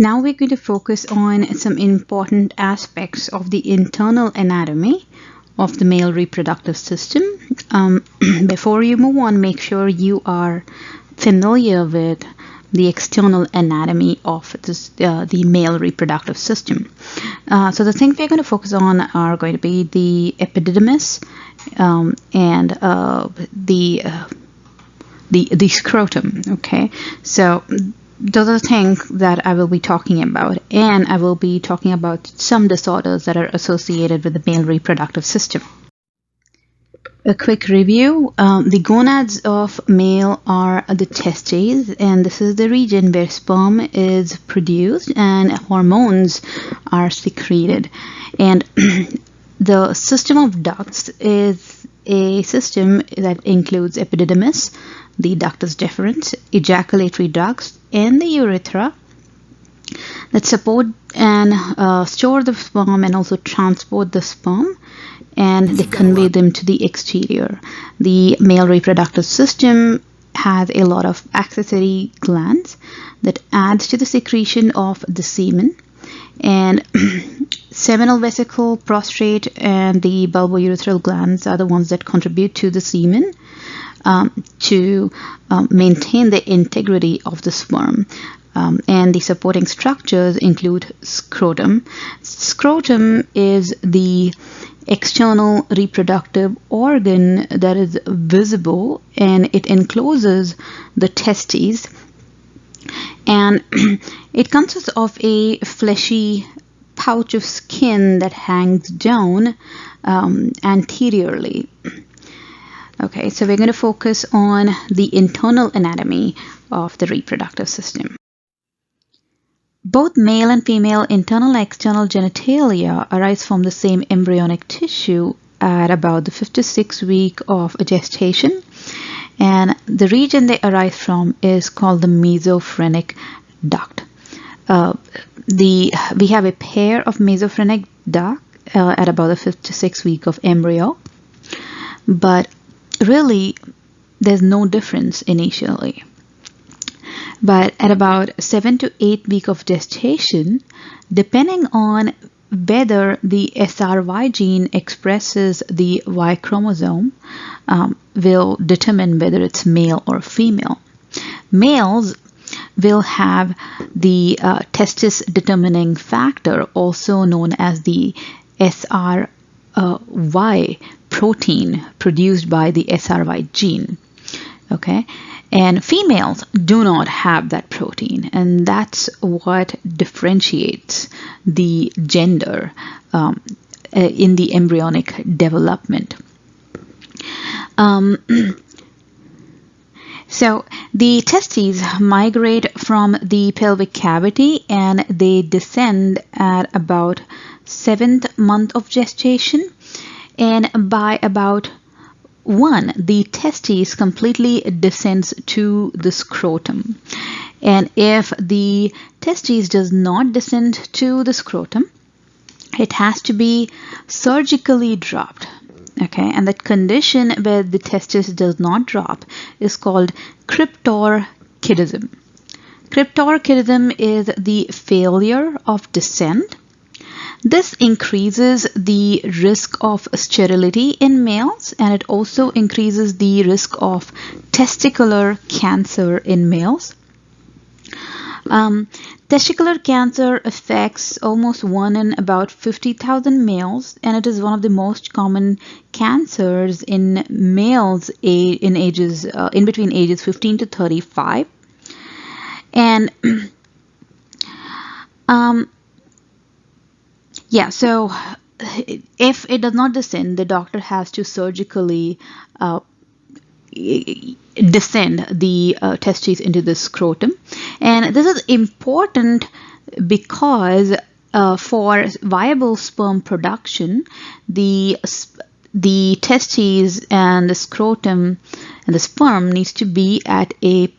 Now we're going to focus on some important aspects of the internal anatomy of the male reproductive system. Before you move on, make sure you are familiar with the external anatomy of the male reproductive system. So the things we're going to focus on are going to be the epididymis and the scrotum. Okay, so those are the things that I will be talking about, and I will be talking about some disorders that are associated with the male reproductive system. A quick review. The gonads of male are the testes, and this is the region where sperm is produced and hormones are secreted. And the system of ducts is a system that includes epididymis, the ductus deferens, ejaculatory ducts, and the urethra that support and store the sperm and also transport the sperm, and they convey them to the exterior. The male reproductive system has a lot of accessory glands that adds to the secretion of the semen, and seminal vesicle, prostate, and the bulbourethral glands are the ones that contribute to the semen to maintain the integrity of the sperm. And the supporting structures include scrotum. Scrotum is the external reproductive organ that is visible, and it encloses the testes, and it consists of a fleshy pouch of skin that hangs down anteriorly. Okay, so we're going to focus on the internal anatomy of the reproductive system. Both male and female internal and external genitalia arise from the same embryonic tissue at about the 56th week of gestation, and the region they arise from is called the mesophrenic duct. We have a pair of mesophrenic duct at about the 56th week of embryo, but really there's no difference initially. But at about 7 to 8 weeks of gestation, depending on whether the SRY gene expresses the Y chromosome, will determine whether it's male or female. Males will have the testis determining factor, also known as the SRY protein produced by the SRY gene. Okay, and females do not have that protein, and that's what differentiates the gender in the embryonic development. So the testes migrate from the pelvic cavity, and they descend at about 7th month of gestation, and by about 1, the testes completely descends to the scrotum. And if the testes does not descend to the scrotum, it has to be surgically dropped. Okay, and that condition where the testis does not drop is called cryptorchidism. Cryptorchidism is the failure of descent. This increases the risk of sterility in males, and it also increases the risk of testicular cancer in males. Testicular cancer affects almost 1 in about 50,000 males, and it is one of the most common cancers in males in between ages 15 to 35. And yeah, so if it does not descend, the doctor has to surgically descend the testes into the scrotum. And this is important because for viable sperm production, the testes and the scrotum and the sperm needs to be at a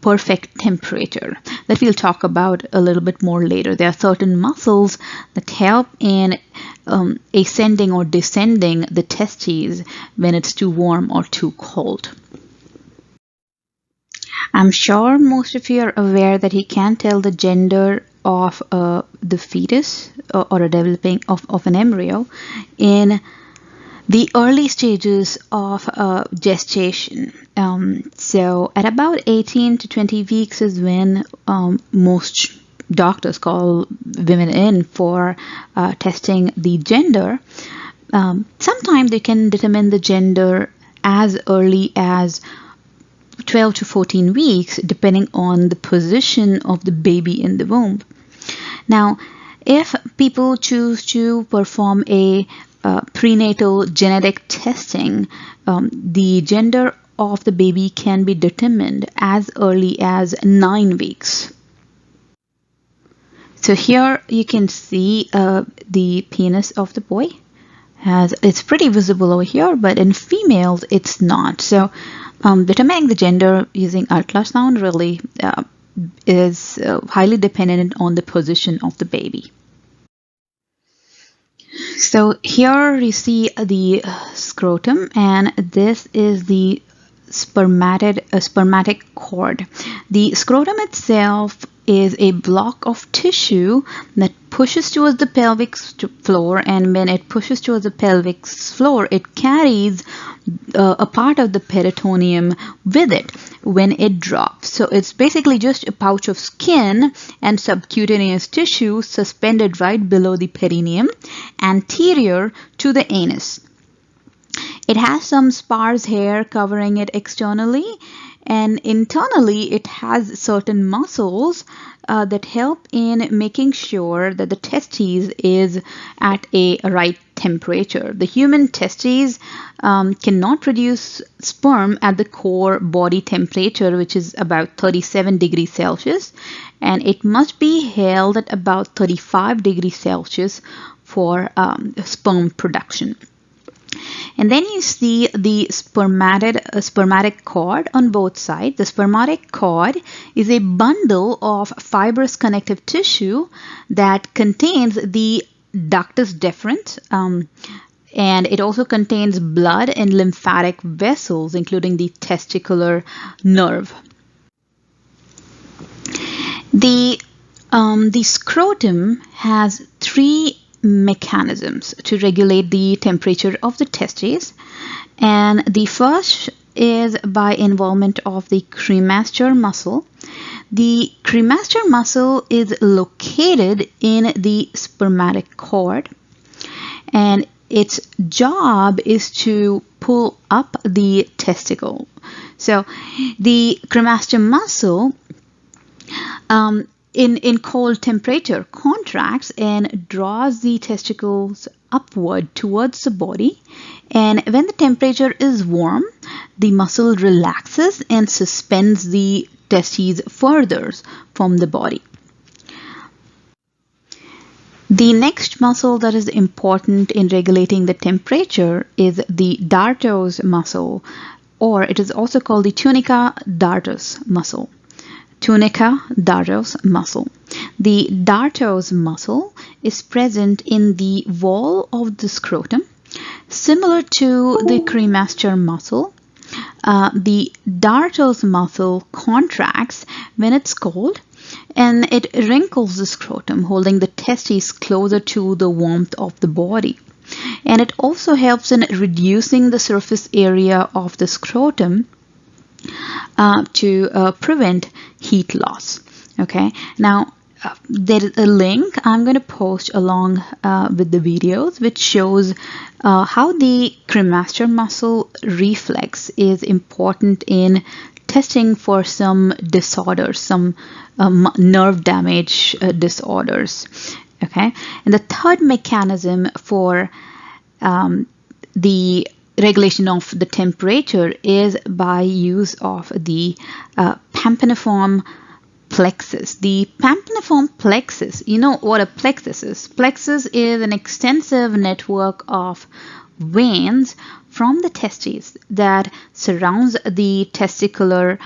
perfect temperature that we'll talk about a little bit more later. There are certain muscles that help in ascending or descending the testes when it's too warm or too cold. I'm sure most of you are aware that he can't tell the gender of the fetus or a developing of an embryo in the early stages of gestation. So at about 18 to 20 weeks is when most doctors call women in for testing the gender. Sometimes they can determine the gender as early as 12 to 14 weeks, depending on the position of the baby in the womb. Now, if people choose to perform a prenatal genetic testing, the gender of the baby can be determined as early as 9 weeks. So here you can see the penis of the boy. It's pretty visible over here, but in females it's not. So determining the gender using ultrasound really is highly dependent on the position of the baby. So here you see the scrotum, and this is the spermatic cord. The scrotum itself is a block of tissue that pushes towards the pelvic floor, and when it pushes towards the pelvic floor, it carries a part of the peritoneum with it when it drops. So it's basically just a pouch of skin and subcutaneous tissue suspended right below the perineum, anterior to the anus. It has some sparse hair covering it externally, and internally it has certain muscles that help in making sure that the testes is at a right temperature. The human testes cannot produce sperm at the core body temperature, which is about 37 degrees Celsius, and it must be held at about 35 degrees Celsius for sperm production. And then you see the spermatic cord on both sides. The spermatic cord is a bundle of fibrous connective tissue that contains the ductus deferens, and it also contains blood and lymphatic vessels, including the testicular nerve. The scrotum has three mechanisms to regulate the temperature of the testes, and the first is by involvement of the cremaster muscle. The cremaster muscle is located in the spermatic cord, and its job is to pull up the testicle. So the cremaster muscle in cold temperature contracts and draws the testicles upward towards the body, and when the temperature is warm, the muscle relaxes and suspends the testes further from the body. The next muscle that is important in regulating the temperature is the dartos muscle, or it is also called the tunica dartos muscle. Tunica dartos muscle. The dartos muscle is present in the wall of the scrotum, similar to the cremaster muscle. The dartos muscle contracts when it's cold, and it wrinkles the scrotum, holding the testes closer to the warmth of the body. And it also helps in reducing the surface area of the scrotum to prevent heat loss. Okay, now there is a link I'm going to post along with the videos, which shows how the cremaster muscle reflex is important in testing for some disorders, some nerve damage disorders. Okay, and the third mechanism for the regulation of the temperature is by use of the pampiniform plexus. The pampiniform plexus, you know what a plexus is. Plexus is an extensive network of veins from the testes that surrounds the testicular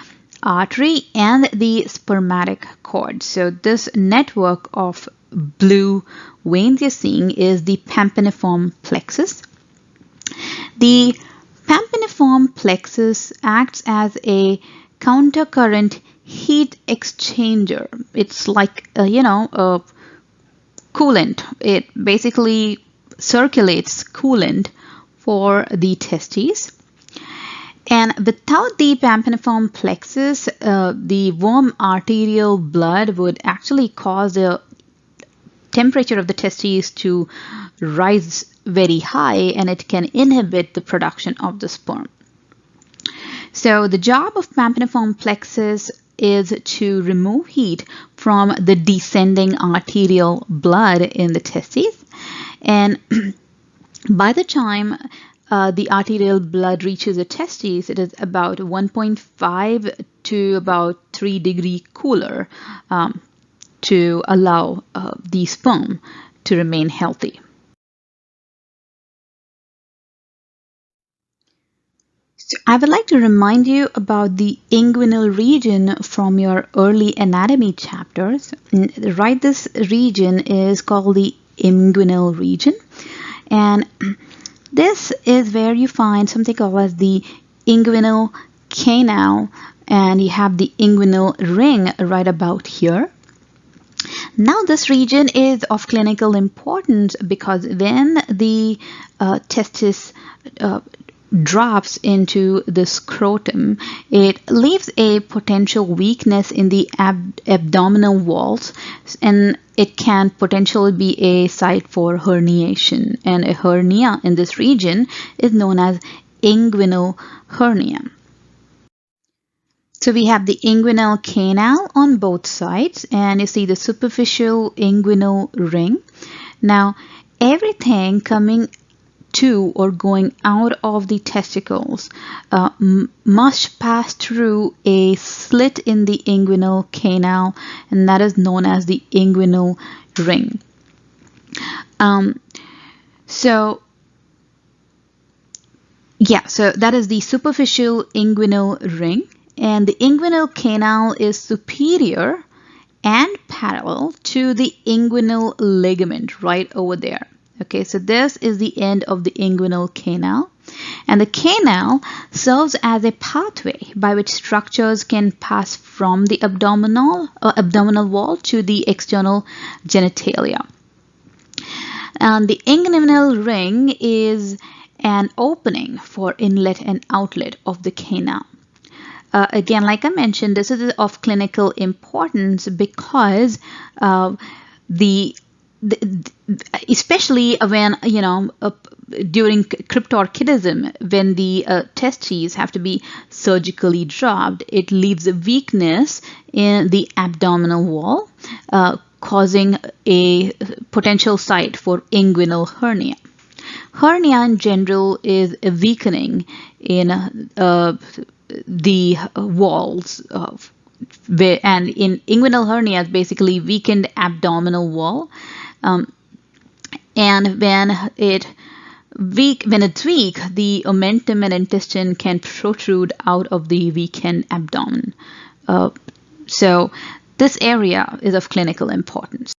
artery and the spermatic cord. So this network of blue veins you're seeing is the pampiniform plexus. The pampiniform plexus acts as a countercurrent heat exchanger. It's like, a coolant. It basically circulates coolant for the testes. And without the pampiniform plexus, the warm arterial blood would actually cause the temperature of the testes to rise very high, and it can inhibit the production of the sperm. So the job of pampiniform plexus is to remove heat from the descending arterial blood in the testes. And by the time the arterial blood reaches the testes, it is about 1.5 to about 3 degrees cooler to allow the sperm to remain healthy. So I would like to remind you about the inguinal region from your early anatomy chapters. Right, this region is called the inguinal region, and this is where you find something called as the inguinal canal, and you have the inguinal ring right about here. Now this region is of clinical importance because when the testis drops into the scrotum, it leaves a potential weakness in the abdominal walls, and it can potentially be a site for herniation. And a hernia in this region is known as inguinal hernia. So we have the inguinal canal on both sides, and you see the superficial inguinal ring. Now everything coming to or going out of the testicles must pass through a slit in the inguinal canal, and that is known as the inguinal ring. So that is the superficial inguinal ring, and the inguinal canal is superior and parallel to the inguinal ligament right over there. Okay, so this is the end of the inguinal canal, and the canal serves as a pathway by which structures can pass from the abdominal wall to the external genitalia. And the inguinal ring is an opening for inlet and outlet of the canal. Again, like I mentioned, this is of clinical importance because especially when during cryptorchidism, when the testes have to be surgically dropped, it leaves a weakness in the abdominal wall, causing a potential site for inguinal hernia. Hernia in general is a weakening in the walls and in inguinal hernia is basically weakened abdominal wall, and when it's weak, the omentum and intestine can protrude out of the weakened abdomen. So this area is of clinical importance.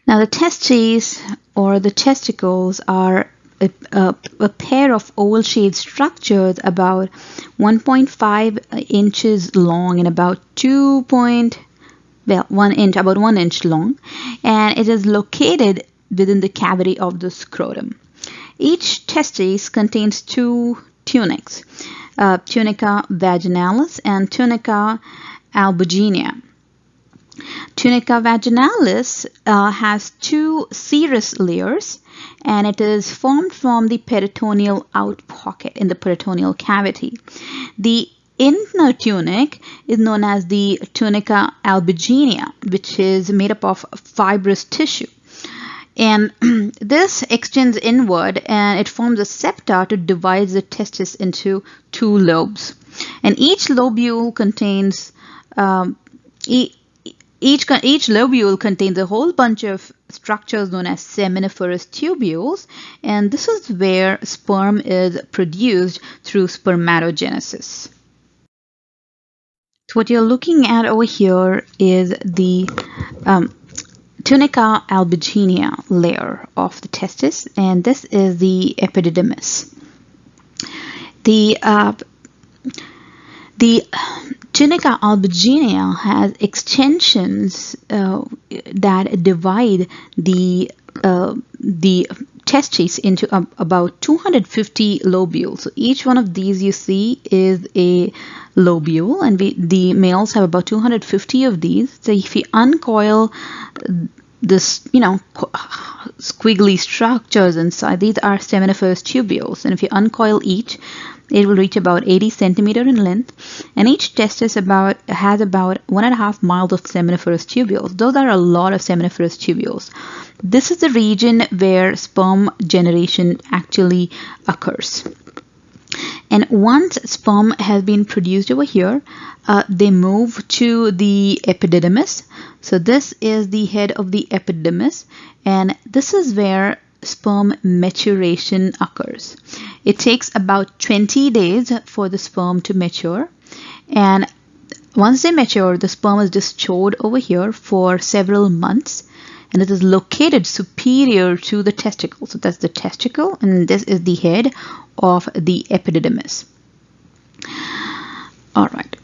Now the testes or the testicles are a pair of oval-shaped structures about 1.5 inches long and about 1 inch long, and it is located within the cavity of the scrotum. Each testis contains two tunics, tunica vaginalis and tunica albuginea. Tunica vaginalis has two serous layers, and it is formed from the peritoneal outpocket in the peritoneal cavity. The inner tunic is known as the tunica albuginea, which is made up of fibrous tissue. And this extends inward, and it forms a septa to divide the testis into two lobes. And each lobule contains each lobule contains a whole bunch of structures known as seminiferous tubules, and this is where sperm is produced through spermatogenesis. So what you're looking at over here is the tunica albuginea layer of the testis, and this is the epididymis. The The tunica albuginea has extensions that divide the testes into about 250 lobules. So each one of these you see is a lobule, and the males have about 250 of these. So if you uncoil this, squiggly structures inside, these are seminiferous tubules, and if you uncoil each, it will reach about 80 centimeter in length, and each testis has about 1.5 miles of seminiferous tubules. Those are a lot of seminiferous tubules. This is the region where sperm generation actually occurs. And once sperm has been produced over here, they move to the epididymis. So this is the head of the epididymis, and this is where sperm maturation occurs. It takes about 20 days for the sperm to mature, and once they mature, the sperm is just stored over here for several months, and it is located superior to the testicle. So that's the testicle, and this is the head of the epididymis. All right.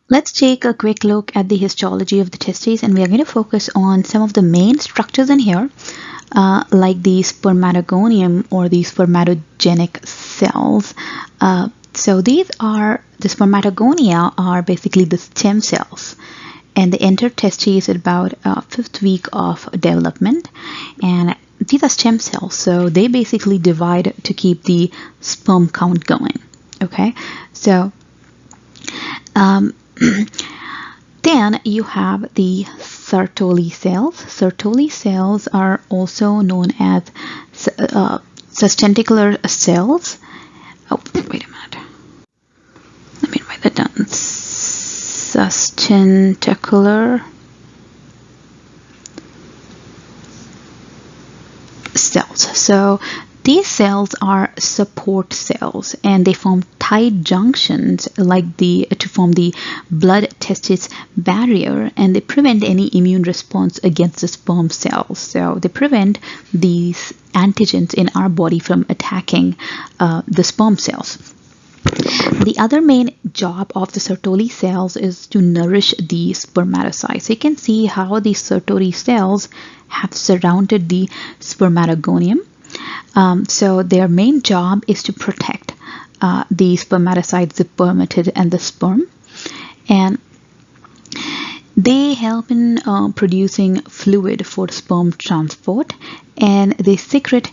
Let's take a quick look at the histology of the testes, and we are going to focus on some of the main structures in here, like the spermatogonium or the spermatogenic cells. So the spermatogonia are basically the stem cells, and they enter testes at about 5th week of development, and these are stem cells, so they basically divide to keep the sperm count going. Okay, so then you have the Sertoli cells. Sertoli cells are also known as sustentacular cells. Oh, wait a minute. Let me write that down. Sustentacular cells. So these cells are support cells, and they form tight junctions to form the blood-testis barrier, and they prevent any immune response against the sperm cells. So they prevent these antigens in our body from attacking the sperm cells. The other main job of the Sertoli cells is to nourish the spermatocytes. So you can see how the Sertoli cells have surrounded the spermatogonium. So their main job is to protect the spermatocytes, the spermatid, and the sperm, and they help in producing fluid for sperm transport, and they secrete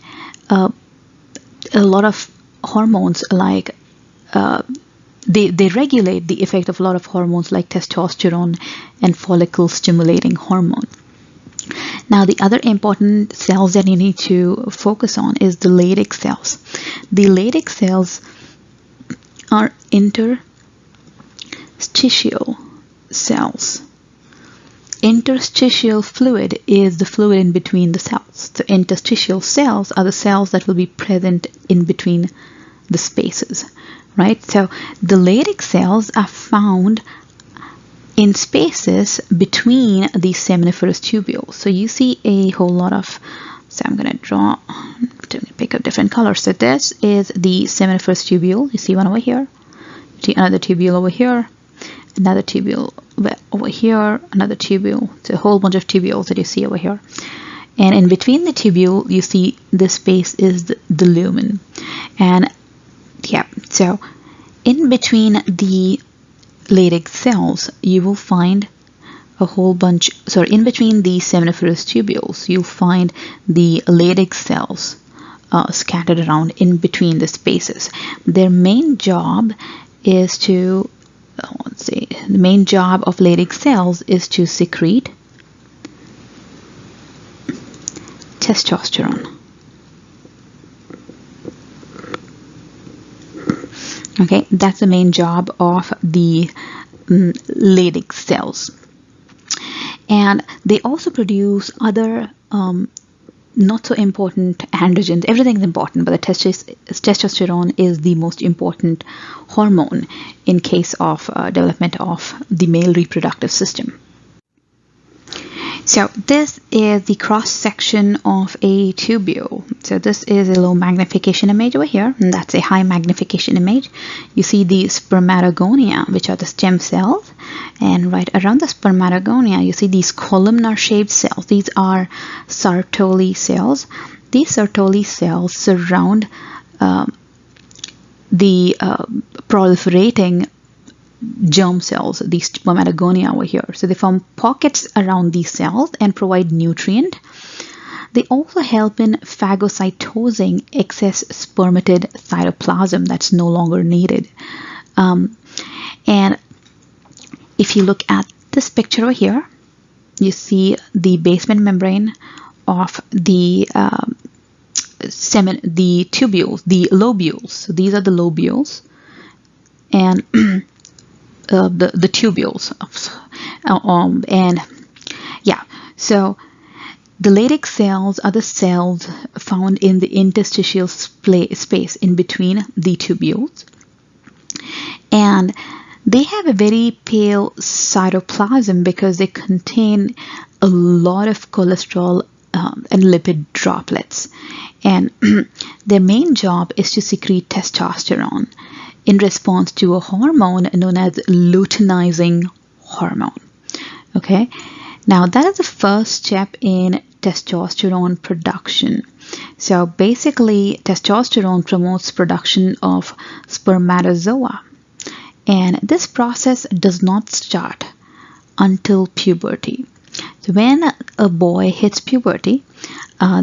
a lot of hormones like they regulate the effect of a lot of hormones like testosterone and follicle stimulating hormone. Now, the other important cells that you need to focus on is the Leydig cells. The Leydig cells are interstitial cells. Interstitial fluid is the fluid in between the cells. The interstitial cells are the cells that will be present in between the spaces, right? So the Leydig cells are found in spaces between the seminiferous tubules. So you see a whole lot of, so I'm going to pick up different colors. So this is the seminiferous tubule. You see one over here, you see another tubule over here, another tubule over here, another tubule. It's a whole bunch of tubules that you see over here. And in between the tubule, you see this space is the lumen. And yeah, so in between the Leydig cells, you will find a whole bunch, in between the seminiferous tubules, you'll find the Leydig cells scattered around in between the spaces. Their main job is to, the main job of Leydig cells is to secrete testosterone. Okay, that's the main job of the Leydig cells. And they also produce other not so important androgens. Everything is important, but the testosterone is the most important hormone in case of development of the male reproductive system. So this is the cross section of a tubule. So this is a low magnification image over here, and that's a high magnification image. You see the spermatogonia, which are the stem cells, and right around the spermatogonia you see these columnar shaped cells. These are Sertoli cells. These Sertoli cells surround the proliferating germ cells, these spermatogonia over here. So they form pockets around these cells and provide nutrient. They also help in phagocytosing excess spermatid cytoplasm that's no longer needed. And if you look at this picture over here, you see the basement membrane of the tubules, the lobules. So these are the lobules, and the tubules. And yeah, so the Leydig cells are the cells found in the interstitial space in between the tubules, and they have a very pale cytoplasm because they contain a lot of cholesterol and lipid droplets, and their main job is to secrete testosterone in response to a hormone known as luteinizing hormone. Okay, now that is the first step in testosterone production. So basically, testosterone promotes production of spermatozoa, and this process does not start until puberty. So when a boy hits puberty,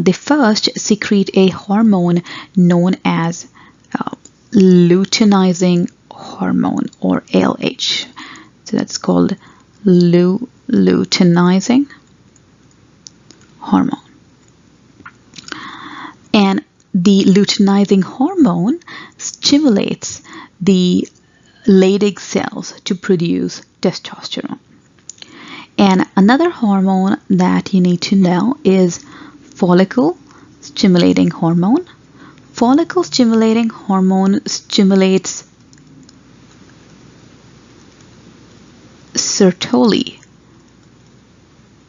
they first secrete a hormone known as luteinizing hormone, or LH. So that's called luteinizing hormone. And the luteinizing hormone stimulates the Leydig cells to produce testosterone. And another hormone that you need to know is follicle stimulating hormone. Follicle stimulating hormone stimulates Sertoli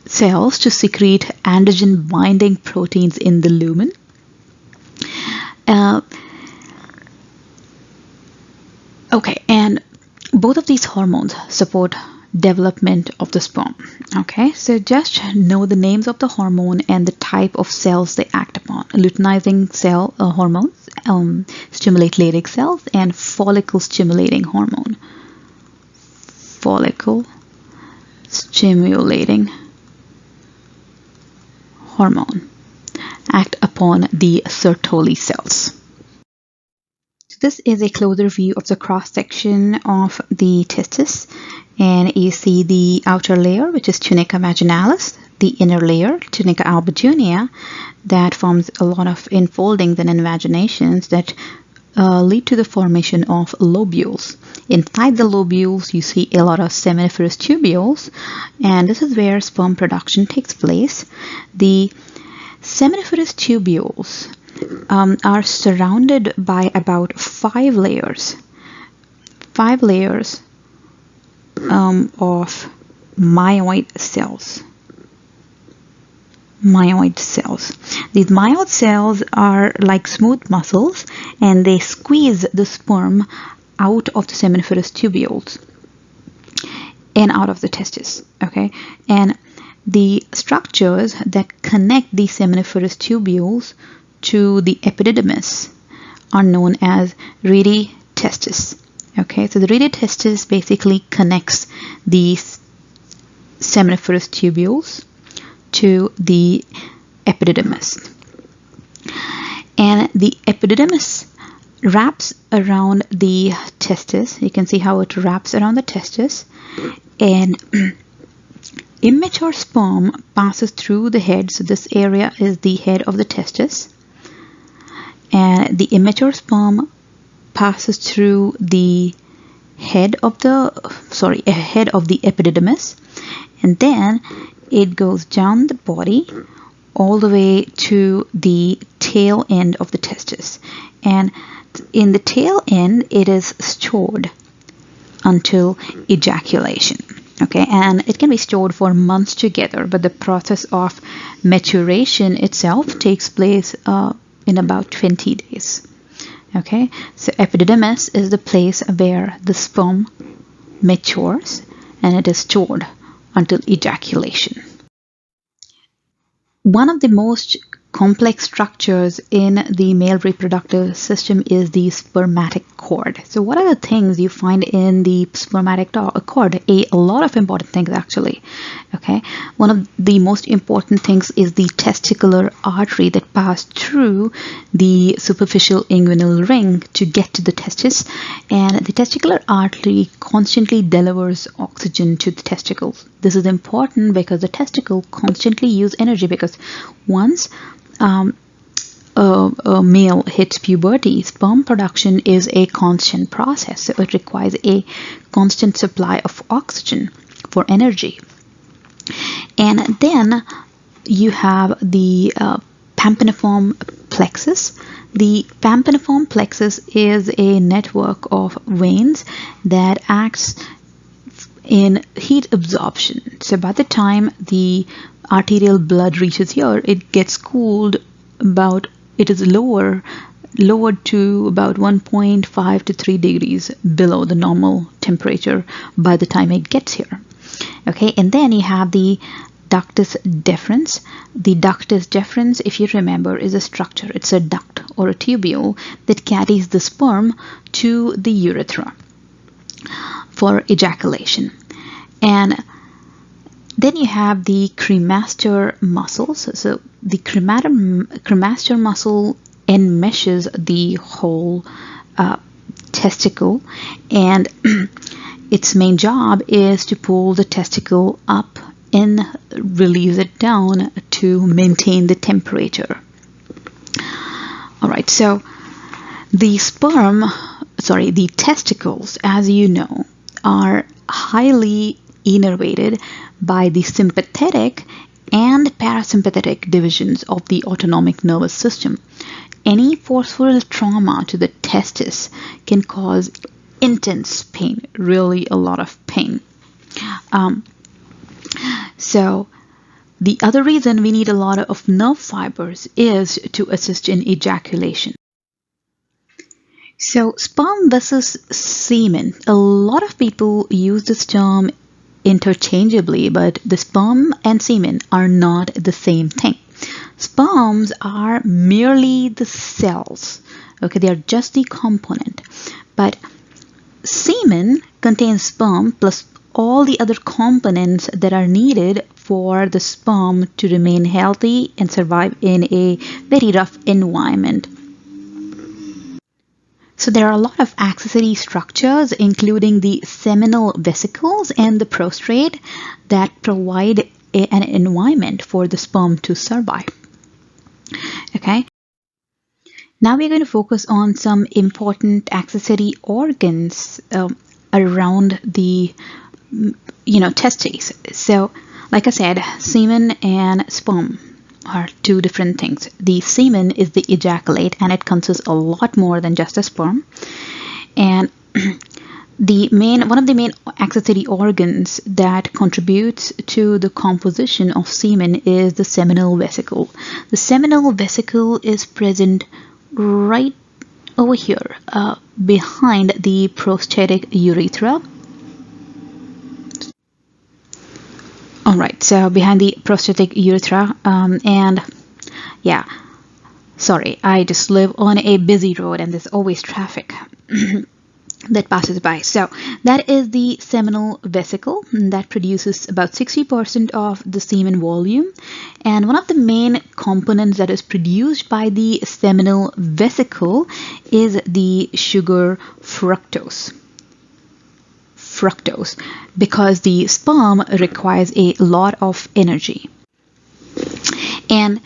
cells to secrete androgen binding proteins in the lumen. Okay, and both of these hormones support development of the sperm. Okay, so just know the names of the hormone and the type of cells they act upon. Luteinizing cell hormones stimulate Leydig cells, and follicle stimulating hormone. Follicle stimulating hormone act upon the Sertoli cells. So this is a closer view of the cross section of the testis, and you see the outer layer, which is tunica vaginalis, the inner layer, tunica albuginea, that forms a lot of infoldings and invaginations that lead to the formation of lobules. Inside the lobules, you see a lot of seminiferous tubules, and this is where sperm production takes place. The seminiferous tubules are surrounded by about 5 layers of myoid cells. These myoid cells are like smooth muscles, and they squeeze the sperm out of the seminiferous tubules and out of the testis. Okay, and the structures that connect the seminiferous tubules to the epididymis are known as rete testis. Okay, so the rete testis basically connects these seminiferous tubules to the epididymis, and the epididymis wraps around the testis. You can see how it wraps around the testis, and immature sperm passes through the head. So this area is the head of the testis, and the immature sperm passes through the head of the epididymis, and then it goes down the body all the way to the tail end of the testis, and in the tail end it is stored until ejaculation. Okay, and it can be stored for months together, but the process of maturation itself takes place in about 20 days. Okay, so epididymis is the place where the sperm matures and it is stored until ejaculation. One of the most complex structures in the male reproductive system is the spermatic cord. So what are the things you find in the spermatic cord? A lot of important things actually. Okay, one of the most important things is the testicular artery that passes through the superficial inguinal ring to get to the testis, and the testicular artery constantly delivers oxygen to the testicles. This is important because the testicle constantly use energy, because once a male hits puberty, sperm production is a constant process, so it requires a constant supply of oxygen for energy. And then you have the pampiniform plexus. The pampiniform plexus is a network of veins that acts in heat absorption. So by the time the arterial blood reaches here, it gets cooled about, it is lowered to about 1.5 to 3 degrees below the normal temperature by the time it gets here. Okay, and then you have the ductus deferens. The ductus deferens, if you remember, is a structure. It's a duct or a tubule that carries the sperm to the urethra for ejaculation. And then you have the cremaster muscles. So the cremaster muscle enmeshes the whole testicle, and its main job is to pull the testicle up and release it down to maintain the temperature. All right, so the testicles, as you know, are highly innervated by the sympathetic and parasympathetic divisions of the autonomic nervous system. Any forceful trauma to the testis can cause intense pain, really a lot of pain. So the other reason we need a lot of nerve fibers is to assist in ejaculation. So sperm versus semen. A lot of people use this term interchangeably, but the sperm and semen are not the same thing. Sperms are merely the cells. Okay, they are just the component. But semen contains sperm plus all the other components that are needed for the sperm to remain healthy and survive in a very rough environment. So there are a lot of accessory structures, including the seminal vesicles and the prostrate, that provide an environment for the sperm to survive. Okay. Now we're going to focus on some important accessory organs around the testes. So, like I said, semen and sperm are two different things. The semen is the ejaculate, and it consists a lot more than just a sperm. And one of the main accessory organs that contributes to the composition of semen is the seminal vesicle. The seminal vesicle is present right over here, behind the prostatic urethra. All right, so behind the prostatic urethra, and yeah, sorry, I just live on a busy road and there's always traffic that passes by. So that is the seminal vesicle that produces about 60% of the semen volume. And one of the main components that is produced by the seminal vesicle is the sugar fructose. Because the sperm requires a lot of energy. And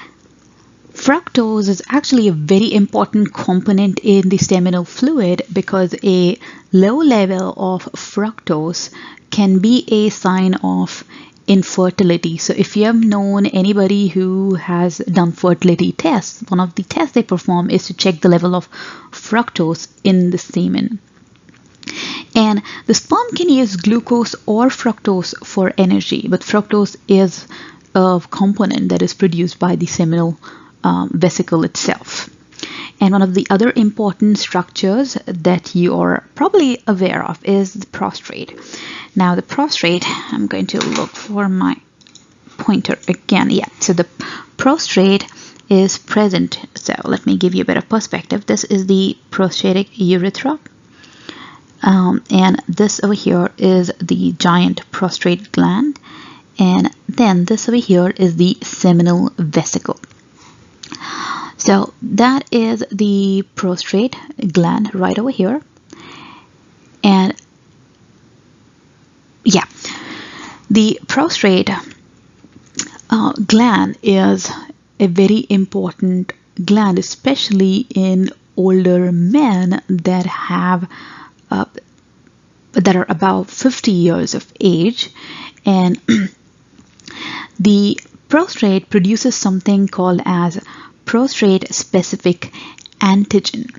fructose is actually a very important component in the seminal fluid, because a low level of fructose can be a sign of infertility. So if you have known anybody who has done fertility tests, one of the tests they perform is to check the level of fructose in the semen. And the sperm can use glucose or fructose for energy, but fructose is a component that is produced by the seminal vesicle itself. And one of the other important structures that you are probably aware of is the prostate. Now the prostate, I'm going to look for my pointer again. Yeah, so the prostate is present. So let me give you a bit of perspective. This is the prostatic urethra. And this over here is the giant prostate gland. And then this over here is the seminal vesicle. So that is the prostate gland right over here. And yeah, the prostate gland is a very important gland, especially in older men that have that are about 50 years of age. And the prostate produces something called as prostate specific antigen.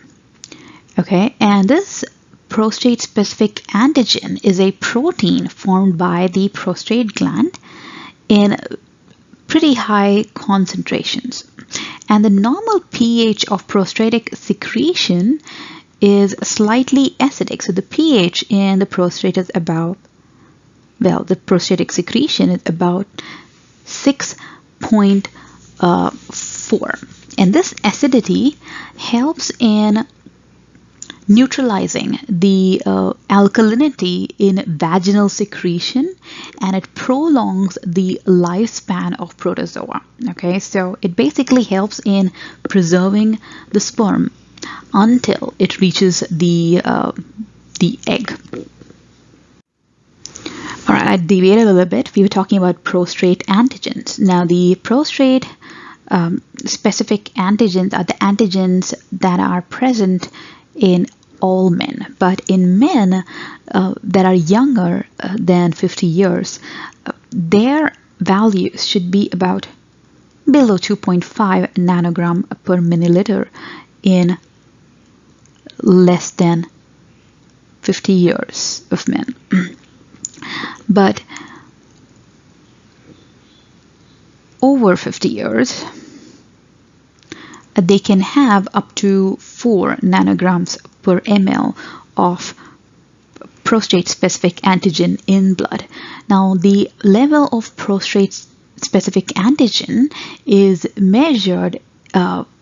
Okay, and this prostate specific antigen is a protein formed by the prostate gland in pretty high concentrations. And the normal pH of prostatic secretion is slightly acidic. So the pH in the prostate is about, well, the prostatic secretion is about 6.4. And this acidity helps in neutralizing the alkalinity in vaginal secretion, and it prolongs the lifespan of protozoa. Okay, so it basically helps in preserving the sperm until it reaches the egg. All right, I deviated a little bit. We were talking about prostate antigens. Now, the prostate specific antigens are the antigens that are present in all men, but in men that are younger than 50 years, their values should be about below 2.5 nanogram per milliliter in less than 50 years of men. But over 50 years, they can have up to 4 nanograms per ml of prostate specific antigen in blood. Now, the level of prostate specific antigen is measured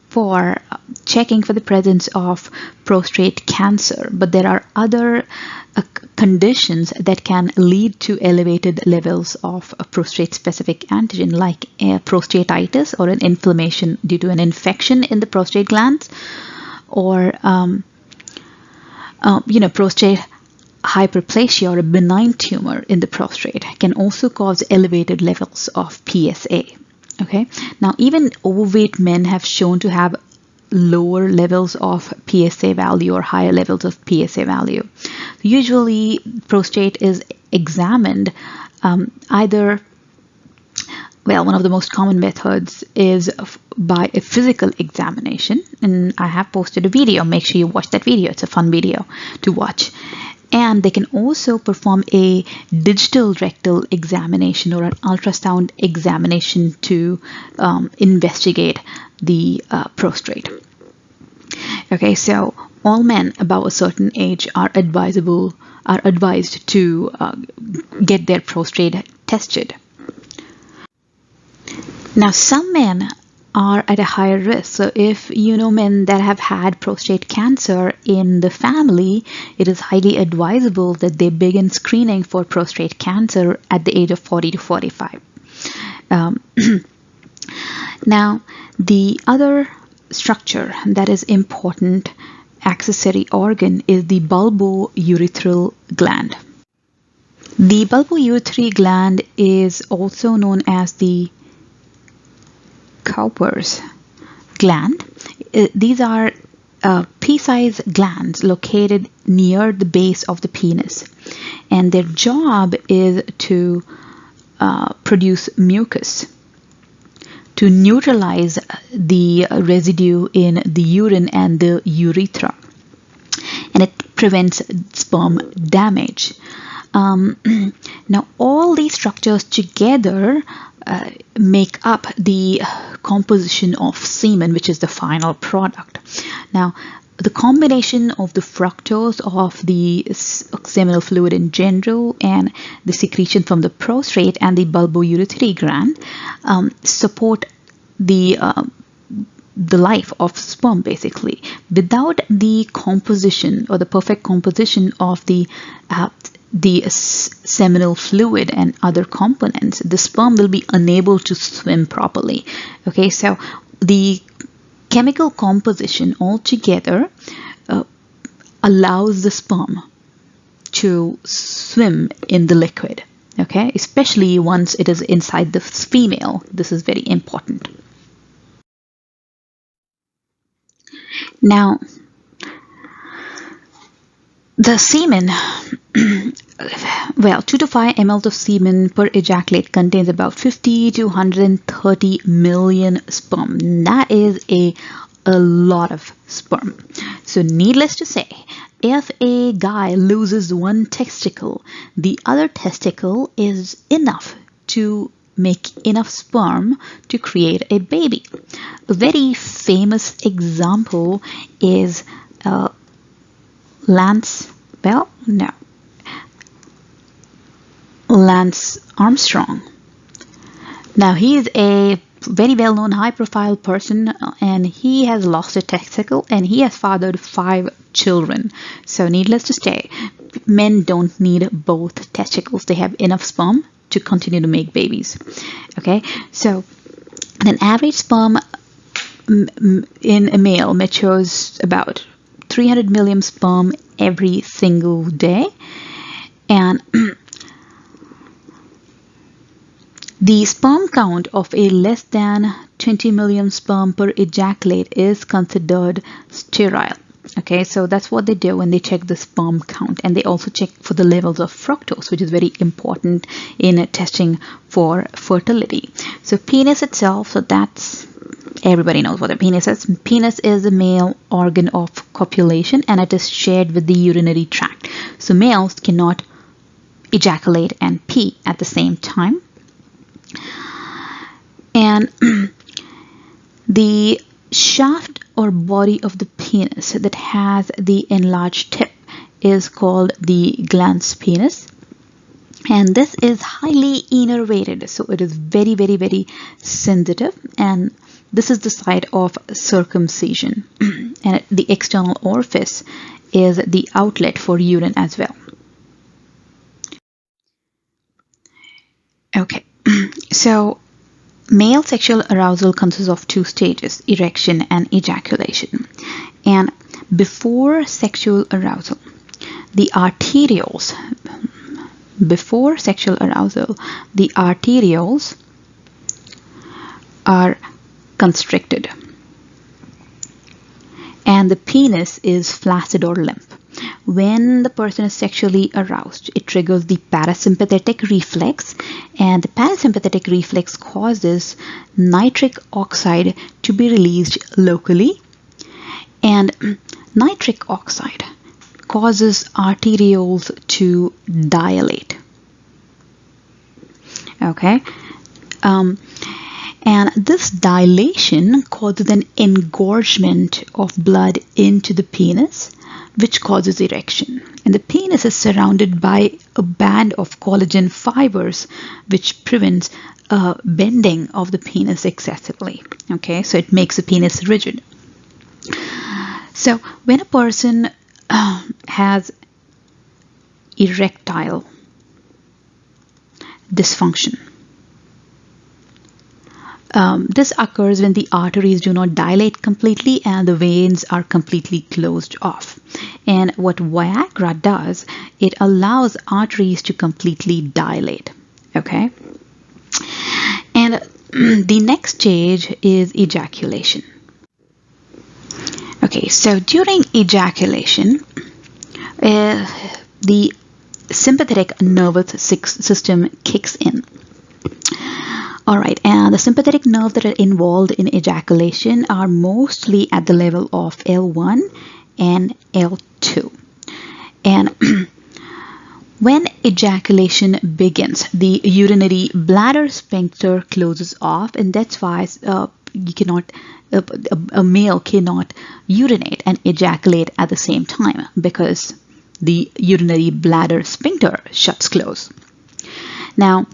for checking for the presence of prostate cancer, but there are other conditions that can lead to elevated levels of prostate specific antigen, like prostatitis, or an inflammation due to an infection in the prostate glands, or prostate hyperplasia, or a benign tumor in the prostate can also cause elevated levels of PSA. Okay, now even overweight men have shown to have lower levels of PSA value or higher levels of PSA value. Usually, prostate is examined either, well, one of the most common methods is by a physical examination, and I have posted a video. Make sure you watch that video. It's a fun video to watch. And they can also perform a digital rectal examination or an ultrasound examination to investigate the prostate. Okay, so all men above a certain age are advised to get their prostate tested. Now, some men are at a higher risk. So if you know men that have had prostate cancer in the family, it is highly advisable that they begin screening for prostate cancer at the age of 40 to 45. Now, the other structure that is important accessory organ is the bulbourethral gland. The bulbourethral gland is also known as the Cowper's gland. These are pea-sized glands located near the base of the penis, and their job is to produce mucus to neutralize the residue in the urine and the urethra. And it prevents sperm damage. Now, all these structures together make up the composition of semen, which is the final product. Now, the combination of the fructose of the seminal fluid in general and the secretion from the prostate and the bulbourethry gland support the life of sperm, basically. Without the composition or the perfect composition of the seminal fluid and other components, the sperm will be unable to swim properly. Okay, so the chemical composition altogether allows the sperm to swim in the liquid. Okay, especially once it is inside the female. This is very important. Now, the semen, well, 2 to 5 ml of semen per ejaculate contains about 50 to 130 million sperm. That is a lot of sperm. So needless to say, if a guy loses one testicle, the other testicle is enough to make enough sperm to create a baby. A very famous example is Lance Armstrong. Now, he is a very well-known, high-profile person, and he has lost a testicle, and he has fathered 5 children. So, needless to say, men don't need both testicles. They have enough sperm to continue to make babies. Okay, so an average sperm in a male matures about 300 million sperm every single day, and the sperm count of a less than 20 million sperm per ejaculate is considered sterile. Okay, so that's what they do when they check the sperm count, and they also check for the levels of fructose, which is very important in testing for fertility. So penis itself, so that's, everybody knows what a penis is. Penis is the male organ of copulation, and it is shared with the urinary tract. So males cannot ejaculate and pee at the same time. And the shaft or body of the penis that has the enlarged tip is called the glans penis, and this is highly innervated, so it is very, very, very sensitive, and this is the site of circumcision. And the external orifice is the outlet for urine as well. Okay, so male sexual arousal consists of 2 stages, erection and ejaculation. And before sexual arousal, the arterioles are constricted, and the penis is flaccid or limp. When the person is sexually aroused, it triggers the parasympathetic reflex, and the parasympathetic reflex causes nitric oxide to be released locally, and nitric oxide causes arterioles to dilate. Okay, and this dilation causes an engorgement of blood into the penis, which causes erection. And the penis is surrounded by a band of collagen fibers, which prevents bending of the penis excessively. Okay, so it makes the penis rigid. So when a person has erectile dysfunction, this occurs when the arteries do not dilate completely and the veins are completely closed off. And what Viagra does, it allows arteries to completely dilate. Okay, and the next stage is ejaculation. Okay, so during ejaculation, the sympathetic nervous system kicks in. Alright, and the sympathetic nerves that are involved in ejaculation are mostly at the level of L1 and L2. And when ejaculation begins, the urinary bladder sphincter closes off, and that's why you cannot, a male cannot urinate and ejaculate at the same time, because the urinary bladder sphincter shuts close. Now,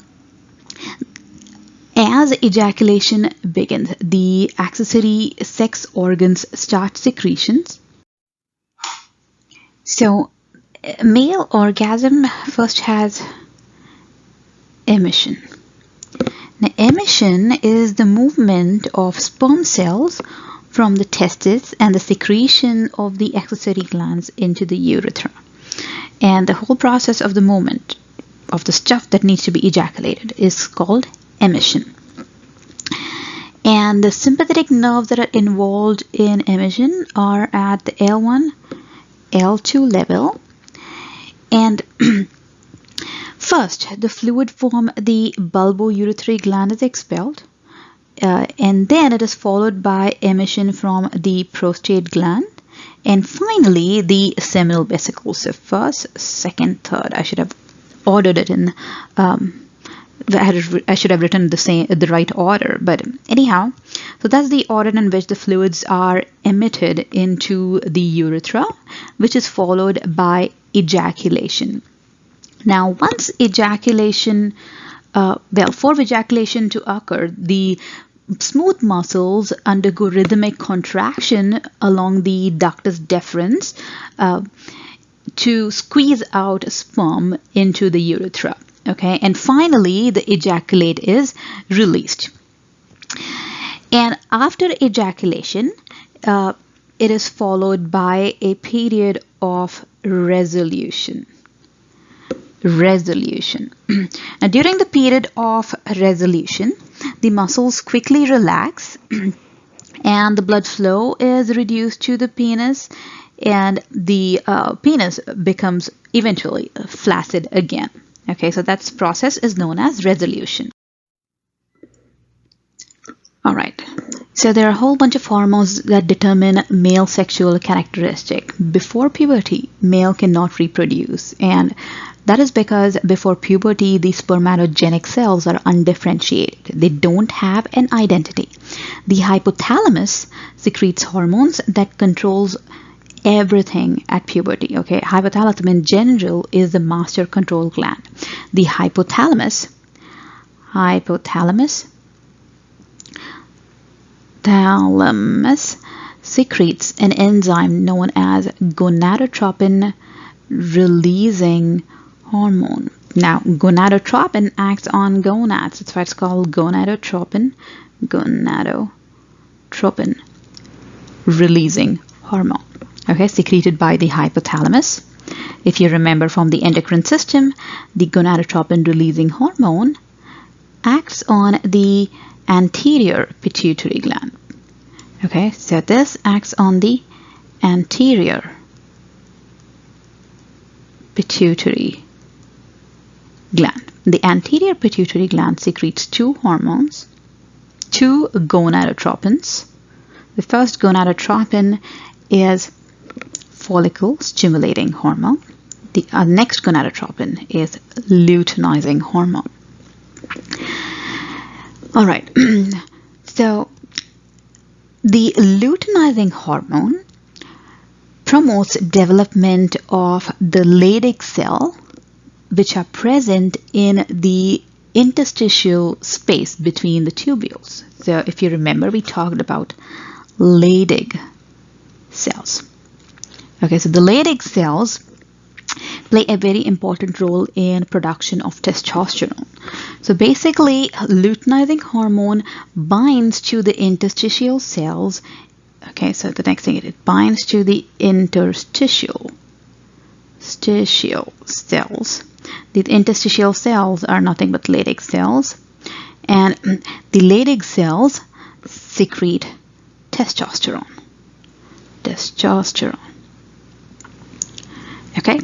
as ejaculation begins, the accessory sex organs start secretions. So, male orgasm first has emission. Now, emission is the movement of sperm cells from the testes and the secretion of the accessory glands into the urethra. And the whole process of the movement of the stuff that needs to be ejaculated is called emission. And the sympathetic nerves that are involved in emission are at the L1, L2 level. And first, the fluid from the bulbourethral gland is expelled, and then it is followed by emission from the prostate gland, and finally the seminal vesicles. So first, second, third. I should have ordered it in. I should have written the right order, but anyhow, so that's the order in which the fluids are emitted into the urethra, which is followed by ejaculation. Now, once ejaculation, for ejaculation to occur, the smooth muscles undergo rhythmic contraction along the ductus deferens to squeeze out sperm into the urethra. Okay, and finally the ejaculate is released. And after ejaculation, it is followed by a period of resolution. Now, during the period of resolution, the muscles quickly relax and the blood flow is reduced to the penis, and the penis becomes eventually flaccid again. Okay, so that process is known as resolution. All right, so there are a whole bunch of hormones that determine male sexual characteristic. Before puberty, male cannot reproduce, and that is because before puberty, the spermatogenic cells are undifferentiated. They don't have an identity. The hypothalamus secretes hormones that controls everything at puberty. Okay, hypothalamus in general is the master control gland. The hypothalamus secretes an enzyme known as gonadotropin releasing hormone. Now, gonadotropin acts on gonads. That's why it's called gonadotropin releasing hormone. Okay, secreted by the hypothalamus. If you remember from the endocrine system, the gonadotropin releasing hormone acts on the anterior pituitary gland. Okay, so this acts on the anterior pituitary gland. The anterior pituitary gland secretes two hormones, two gonadotropins. The first gonadotropin is follicle stimulating hormone. The next gonadotropin is luteinizing hormone. All right, so the luteinizing hormone promotes development of the Leydig cell, which are present in the interstitial space between the tubules. So if you remember, we talked about Leydig cells. Okay, so the Leydig cells play a very important role in production of testosterone. So basically, luteinizing hormone binds to the interstitial cells. Okay, so the next thing, it binds to the interstitial cells. The interstitial cells are nothing but Leydig cells, and the Leydig cells secrete testosterone. Okay.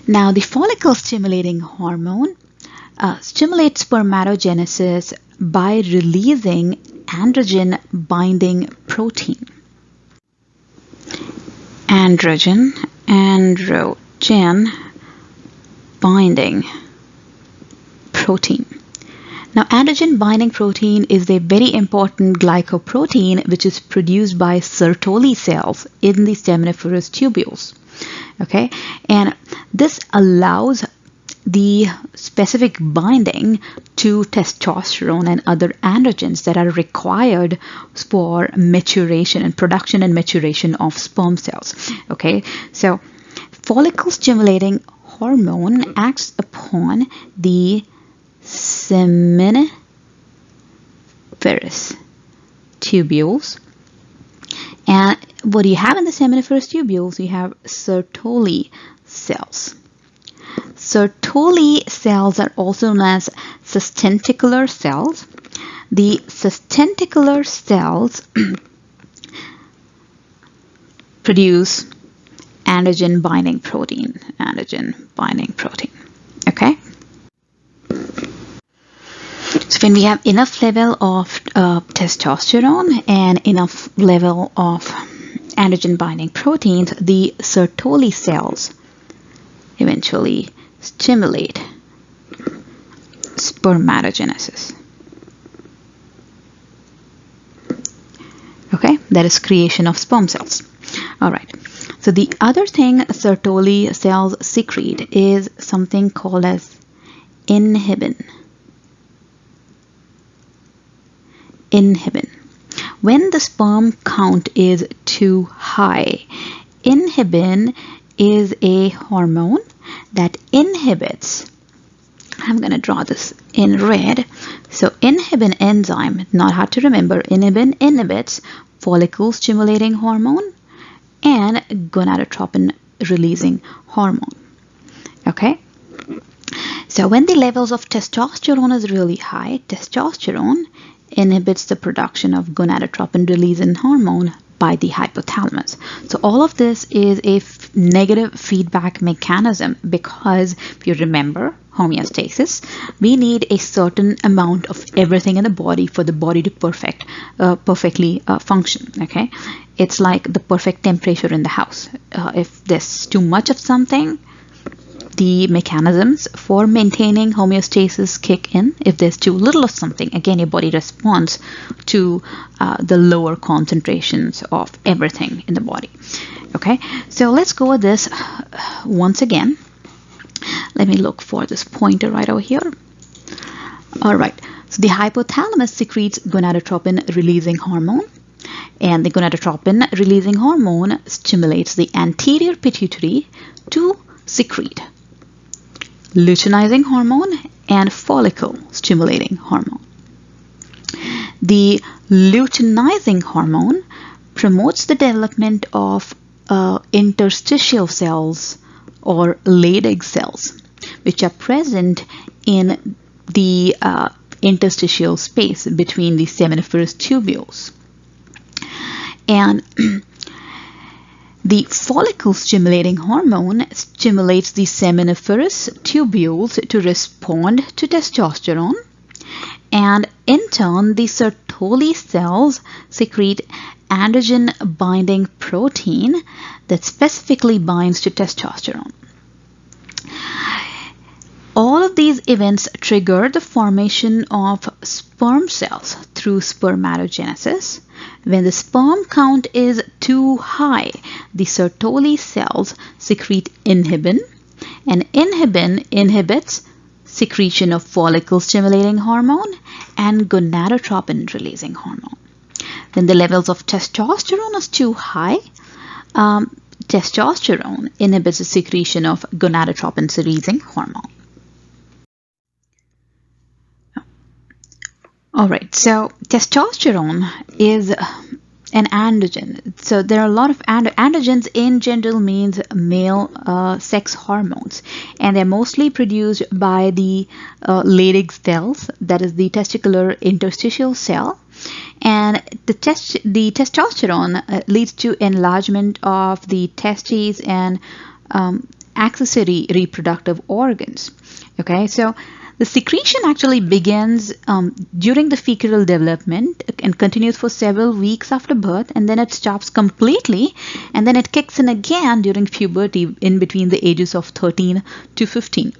Now, the follicle stimulating hormone stimulates spermatogenesis by releasing androgen binding protein. Androgen androgen binding protein. Now, androgen binding protein is a very important glycoprotein which is produced by Sertoli cells in the seminiferous tubules. Okay, and this allows the specific binding to testosterone and other androgens that are required for maturation and production and maturation of sperm cells. Okay, so follicle stimulating hormone acts upon the seminiferous tubules. And what do you have in the seminiferous tubules? You have Sertoli cells. Sertoli cells are also known as sustentacular cells. The sustentacular cells produce androgen binding protein. Okay? So when we have enough level of testosterone and enough level of androgen binding proteins, the Sertoli cells eventually stimulate spermatogenesis. Okay, that is creation of sperm cells. All right. So the other thing Sertoli cells secrete is something called as inhibin. When the sperm count is too high, inhibin is a hormone that inhibits, I'm going to draw this in red. So inhibin enzyme, not hard to remember, inhibin inhibits follicle stimulating hormone and gonadotropin releasing hormone. Okay? So when the levels of testosterone is really high, testosterone inhibits the production of gonadotropin releasing hormone by the hypothalamus. So all of this is a negative feedback mechanism because if you remember homeostasis, we need a certain amount of everything in the body for the body to perfectly function. Okay, it's like the perfect temperature in the house. If there's too much of something, the mechanisms for maintaining homeostasis kick in. If there's too little of something, again, your body responds to the lower concentrations of everything in the body. Okay, so let's go with this once again. Let me look for this pointer right over here. All right, so the hypothalamus secretes gonadotropin releasing hormone, and the gonadotropin releasing hormone stimulates the anterior pituitary to secrete luteinizing hormone and follicle stimulating hormone. The luteinizing hormone promotes the development of interstitial cells or Leydig cells, which are present in the interstitial space between the seminiferous tubules. And the follicle stimulating hormone stimulates the seminiferous tubules to respond to testosterone, and in turn the Sertoli cells secrete androgen binding protein that specifically binds to testosterone. All of these events trigger the formation of sperm cells through spermatogenesis. When the sperm count is too high, the Sertoli cells secrete inhibin, and inhibin inhibits secretion of follicle stimulating hormone and gonadotropin releasing hormone. When the levels of testosterone is too high, testosterone inhibits the secretion of gonadotropin releasing hormone. All right, so testosterone is an androgen. So there are a lot of androgens in general means male sex hormones, and they're mostly produced by the Leydig cells, that is the testicular interstitial cell. And the testosterone leads to enlargement of the testes and accessory reproductive organs. Okay, so The secretion actually begins during the fetal development and continues for several weeks after birth, and then it stops completely, and then it kicks in again during puberty in between the ages of 13 to 15.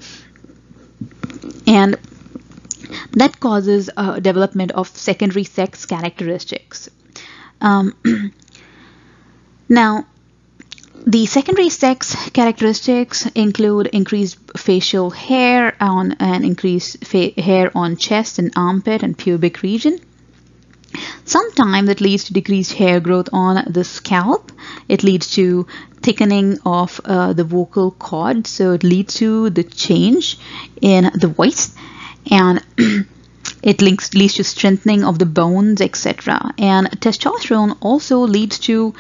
And that causes development of secondary sex characteristics. Now, the secondary sex characteristics include increased facial hair and increased hair on chest and armpit and pubic region. Sometimes it leads to decreased hair growth on the scalp. It leads to thickening of the vocal cord, so it leads to the change in the voice, and it leads to strengthening of the bones, etc. And testosterone also leads to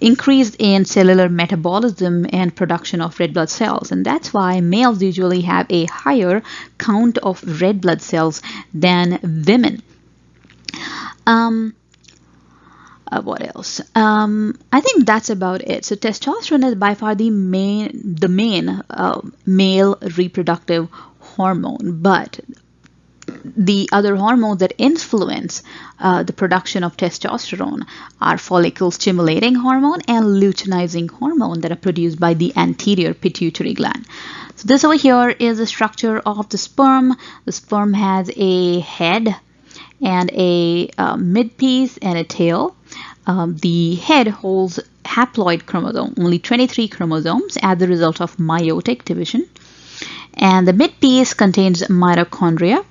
increase in cellular metabolism and production of red blood cells, and that's why males usually have a higher count of red blood cells than women. What else? I think that's about it. So testosterone is by far the main male reproductive hormone, but the other hormones that influence the production of testosterone are follicle stimulating hormone and luteinizing hormone that are produced by the anterior pituitary gland. So this over here is the structure of the sperm. The sperm has a head and a midpiece and a tail. The head holds haploid chromosome, only 23 chromosomes as a result of meiotic division. And the midpiece contains mitochondria.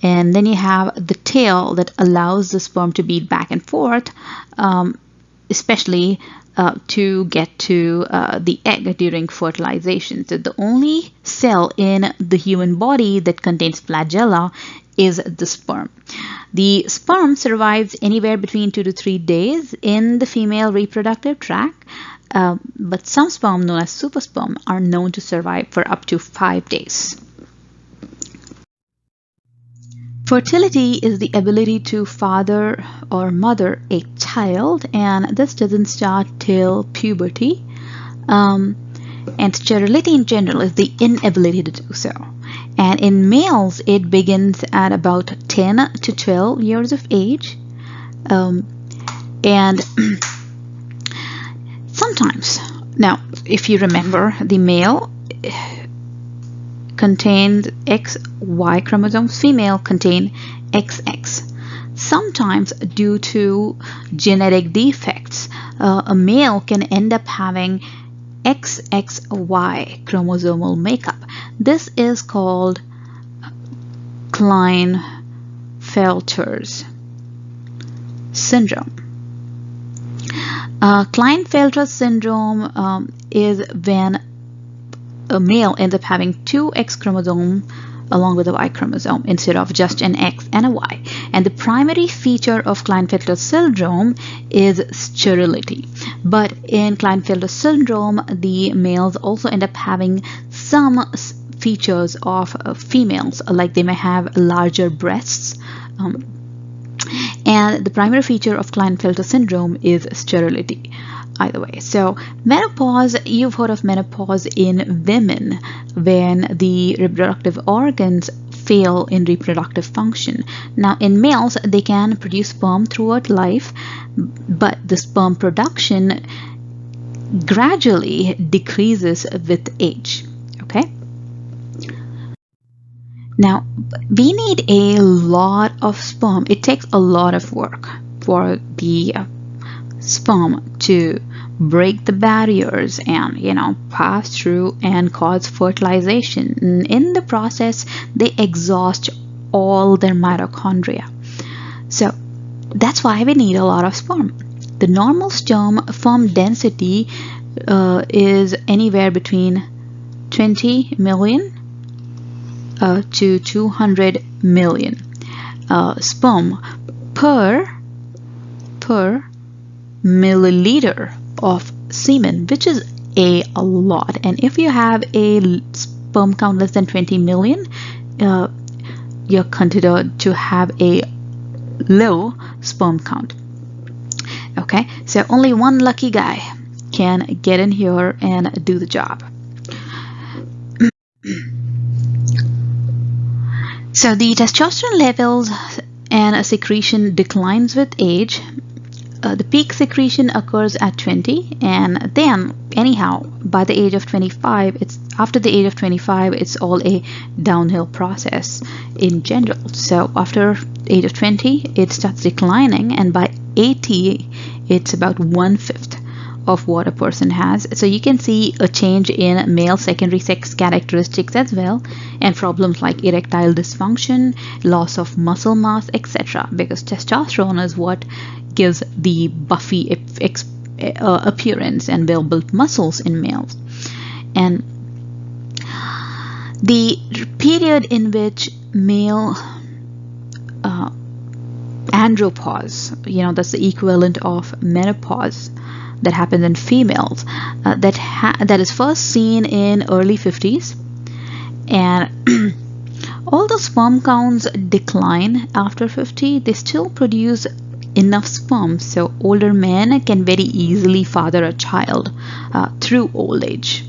And then you have the tail that allows the sperm to beat back and forth, especially to get to the egg during fertilization. So the only cell in the human body that contains flagella is the sperm. The sperm survives anywhere between 2 to 3 days in the female reproductive tract, but some sperm, known as supersperm, are known to survive for up to 5 days. Fertility is the ability to father or mother a child, and this doesn't start till puberty. And sterility in general is the inability to do so. And in males, it begins at about 10 to 12 years of age. And sometimes, now, if you remember, the male contains XY chromosomes, female contain XX. Sometimes due to genetic defects, a male can end up having XXY chromosomal makeup. This is called Klinefelter's syndrome. Klinefelter syndrome is when a male ends up having 2 X chromosomes along with a Y chromosome instead of just an X and a Y. And the primary feature of Klinefelter syndrome is sterility. But in Klinefelter syndrome, the males also end up having some features of females, like they may have larger breasts. And the primary feature of Klinefelter syndrome is sterility. Either way. So menopause, you've heard of menopause in women when the reproductive organs fail in reproductive function. Now in males, they can produce sperm throughout life, but the sperm production gradually decreases with age. Okay. Now we need a lot of sperm. It takes a lot of work for the sperm to break the barriers and pass through and cause fertilization. And in the process, they exhaust all their mitochondria. So that's why we need a lot of sperm. The normal sperm density is anywhere between 20 million to 200 million sperm per milliliter of semen, which is a lot. And if you have a sperm count less than 20 million, you're considered to have a low sperm count. Okay, so only one lucky guy can get in here and do the job. So the testosterone levels and secretion declines with age. The peak secretion occurs at 20, and then anyhow by the age of 25, after the age of 25, it's all a downhill process in general. So after age of 20, it starts declining, and by 80, it's about 1/5 of what a person has. So you can see a change in male secondary sex characteristics as well, and problems like erectile dysfunction, loss of muscle mass, etc., because testosterone is what gives the buffy appearance and well-built muscles in males. And the period in which male andropause, that's the equivalent of menopause that happens in females, that is first seen in early 50s, and although sperm counts decline after 50, they still produce enough sperm so older men can very easily father a child through old age.